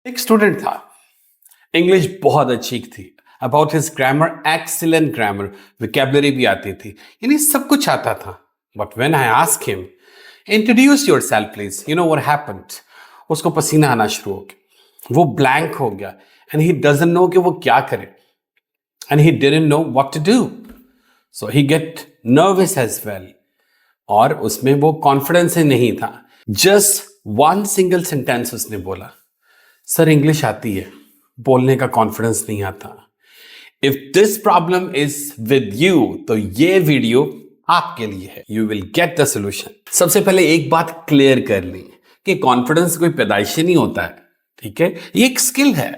एक स्टूडेंट था, इंग्लिश बहुत अच्छी थी। About his grammar, excellent grammar, vocabulary भी आती थी, यानी सब कुछ आता था। But when I ask him, introduce yourself please, you know what happened, उसको पसीना आना शुरू हो गया, वो ब्लैंक हो गया एंड ही डजंट नो कि वो क्या करे, and he didn't know what to do, so he get nervous as well. और उसमें वो कॉन्फिडेंस ही नहीं था। जस्ट वन सिंगल सेंटेंस उसने बोला, सर इंग्लिश आती है, बोलने का कॉन्फिडेंस नहीं आता। If this problem is with you, तो ये वीडियो आपके लिए है। You will get the solution. सबसे पहले एक बात क्लियर कर ली कि कॉन्फिडेंस कोई पैदाइशी नहीं होता है, ठीक है, ये एक स्किल है,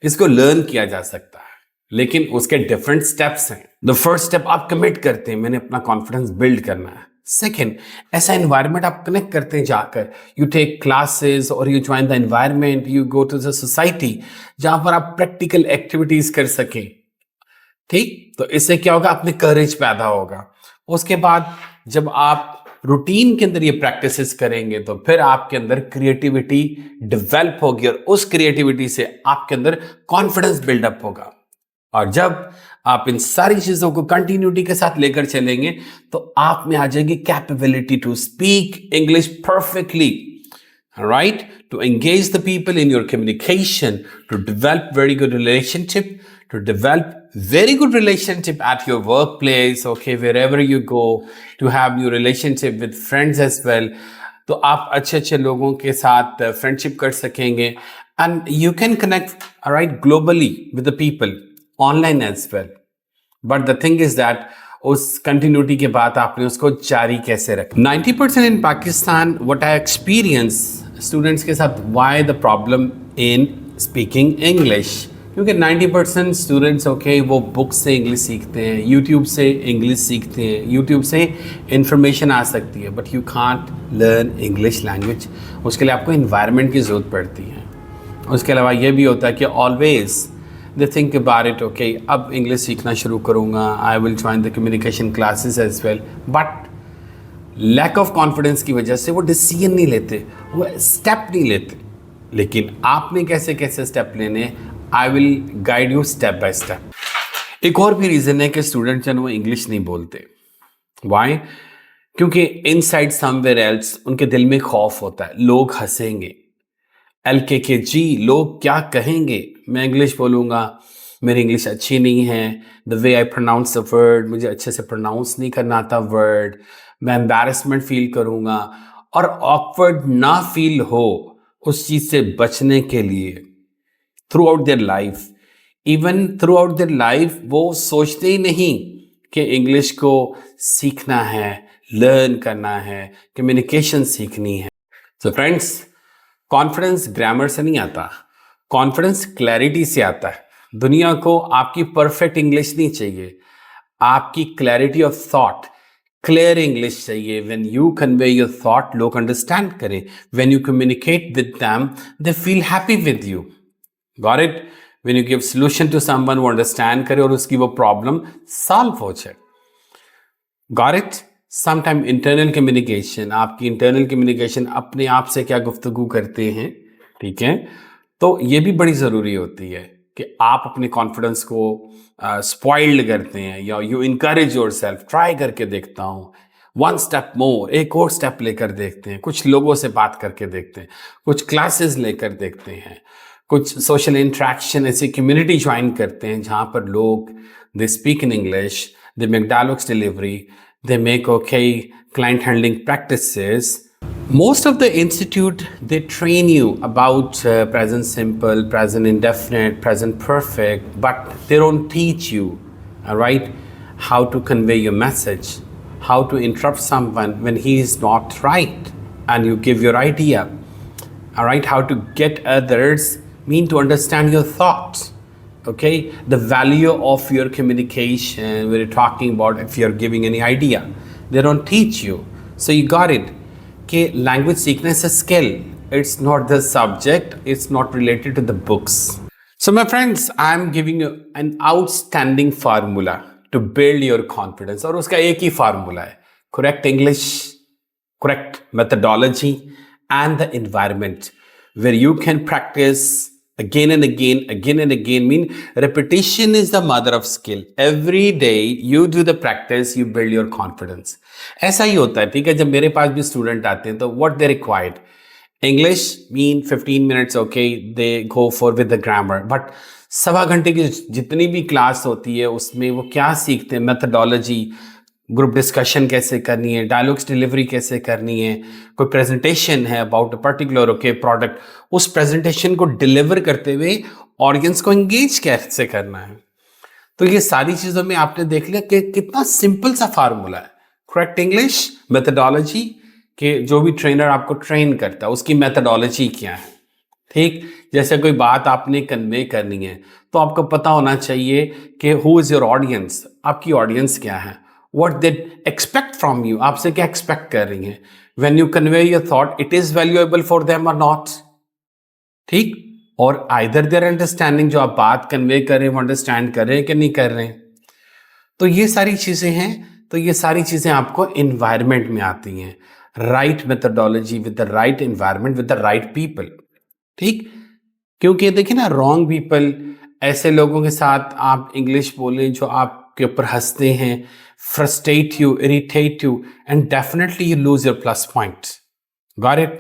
इसको लर्न किया जा सकता है, लेकिन उसके डिफरेंट स्टेप्स हैं। द फर्स्ट स्टेप, आप कमिट करते हैं मैंने अपना कॉन्फिडेंस बिल्ड करना है। सेकेंड, ऐसा एनवायरमेंट आप कनेक्ट करते हैं जाकर, यू टेक क्लासेस और you join the environment, you go to the society जहां पर आप प्रैक्टिकल एक्टिविटीज कर सकें। ठीक, तो इससे क्या होगा, अपने करेज पैदा होगा। उसके बाद जब आप रूटीन के अंदर ये प्रैक्टिसेस करेंगे तो फिर आपके अंदर क्रिएटिविटी डेवलप होगी और उस क्रिएटिविटी से आपके अंदर कॉन्फिडेंस बिल्डअप होगा। और जब आप इन सारी चीजों को कंटिन्यूटी के साथ लेकर चलेंगे तो आप में आ जाएगी capability to speak English perfectly, right, to engage the people in your communication, to develop very good relationship, to develop very good relationship at your workplace, okay, wherever you go, to have your relationship with friends as well. तो आप अच्छे अच्छे लोगों के साथ friendship कर सकेंगे and you can connect, right, globally with the people online as well. But the thing is that उस कंटिन्यूटी के बाद आपने उसको जारी कैसे रखा। 90% in Pakistan, what I experience students के साथ, why the problem in speaking English, क्योंकि 90% स्टूडेंट्स ओके वो बुक से इंग्लिश सीखते हैं, यूट्यूब से इंग्लिश सीखते हैं, यूट्यूब से इंफॉर्मेशन आ सकती है, but you can't learn English language. उसके लिए आपको इन्वायरमेंट की ज़रूरत पड़ती है। उसके अलावा ये भी होता है कि always they think about it, okay अब इंग्लिश सीखना शुरू करूँगा, I will join the communication classes as well, but lack of confidence की वजह से वो डिसीजन नहीं लेते, वो स्टेप नहीं लेते। लेकिन आपने कैसे कैसे स्टेप लेने, I will guide you step by step. एक और भी रीजन है कि स्टूडेंट जो वो इंग्लिश नहीं बोलते। वाई? क्योंकि इनसाइड समवेयर एल्स उनके दिल में खौफ होता है, लोग हंसेंगे, LKKG, लोग क्या कहेंगे, मैं इंग्लिश बोलूँगा, मेरी इंग्लिश अच्छी नहीं है, the way I pronounce the word, मुझे अच्छे से प्रोनाउंस नहीं करना आता वर्ड, मैं एम्बैरेसमेंट फील करूँगा। और ऑकवर्ड ना फील हो, उस चीज़ से बचने के लिए throughout their life, even throughout their life, वो सोचते ही नहीं कि इंग्लिश को सीखना है, लर्न करना है, कम्युनिकेशन सीखनी है। तो फ्रेंड्स, कॉन्फिडेंस ग्रामर से नहीं आता, कॉन्फिडेंस क्लैरिटी से आता है। दुनिया को आपकी परफेक्ट इंग्लिश नहीं चाहिए, आपकी clarity of thought, clear English चाहिए। When you convey your thought, लोग अंडरस्टैंड करें। When you communicate with them, they feel happy with you. Got it? When you give solution to someone who understand करे और उसकी वो problem solve हो जाए। Got it? Sometime internal communication, आपकी internal communication अपने आप से क्या गुफ्तगू करते हैं, ठीक है, तो ये भी बड़ी ज़रूरी होती है कि आप अपने कॉन्फिडेंस को स्पॉइल्ड करते हैं, या you encourage your self, try करके देखता हूँ, वन स्टेप मोर, एक और स्टेप लेकर देखते हैं, कुछ लोगों से बात करके देखते हैं, कुछ क्लासेस लेकर देखते हैं, कुछ सोशल इंट्रैक्शन, ऐसी कम्युनिटी ज्वाइन करते हैं जहाँ पर लोग they speak in English, they make dialogues delivery, they make okay client handling practices. Most of the institute, they train you about present simple, present indefinite, present perfect, but they don't teach you, all right, how to convey your message, how to interrupt someone when he is not right, and you give your idea, all right, how to get others mean to understand your thoughts, okay, the value of your communication when you're talking about if you're giving any idea, they don't teach you. So you got it कि language सीखना is a skill, it's not the subject, it's not related to the books. So my friends, I'm giving you an outstanding formula to build your confidence, और उसका एक ही formula है, correct English, correct methodology and the environment where you can practice again and again mean repetition is the mother of skill. Every day you do the practice, you build your confidence. ऐसा ही होता है, ठीक है. जब मेरे पास भी student आते हैं तो what they required, English mean 15 minutes, okay, they go for with the grammar, but सवा घंटे की जितनी भी क्लास होती है उसमें वो क्या सीखते हैं, मेथडोलॉजी, ग्रुप डिस्कशन कैसे करनी है, डायलॉग्स डिलीवरी कैसे करनी है, कोई प्रेजेंटेशन है about a particular okay product, उस प्रेजेंटेशन को डिलीवर करते हुए ऑडियंस को एंगेज कैसे करना है. तो ये सारी चीज़ों में आपने देख लिया कि कितना सिंपल सा फार्मूला है. करेक्ट इंग्लिश, मेथडोलॉजी, कि जो भी ट्रेनर आपको ट्रेन करता है उसकी मेथडोलॉजी क्या है. ठीक, जैसे कोई बात आपने कन्वे करनी है तो आपको पता होना चाहिए कि हु इज़ योर ऑडियंस, आपकी ऑडियंस क्या है, what they expect from you, आपसे क्या एक्सपेक्ट कर रही हैं. When you convey your thought, it is valuable for them और नॉट. ठीक, और आइदर देयर अंडरस्टैंडिंग, जो आप बात कन्वे कर रहे हैं वो अंडरस्टैंड कर रहे हैं कि नहीं कर रहे हैं. तो ये सारी चीज़ें हैं. तो ये सारी चीज़ें आपको इन्वायरमेंट में आती हैं. Right methodology with the right environment with the right people. ठीक, क्योंकि देखिए ना, रॉन्ग पीपल, ऐसे लोगों के साथ आप इंग्लिश बोलें जो आपके ऊपर हंसते हैं, frustrate you, irritate you, and definitely you lose your plus points. Got it?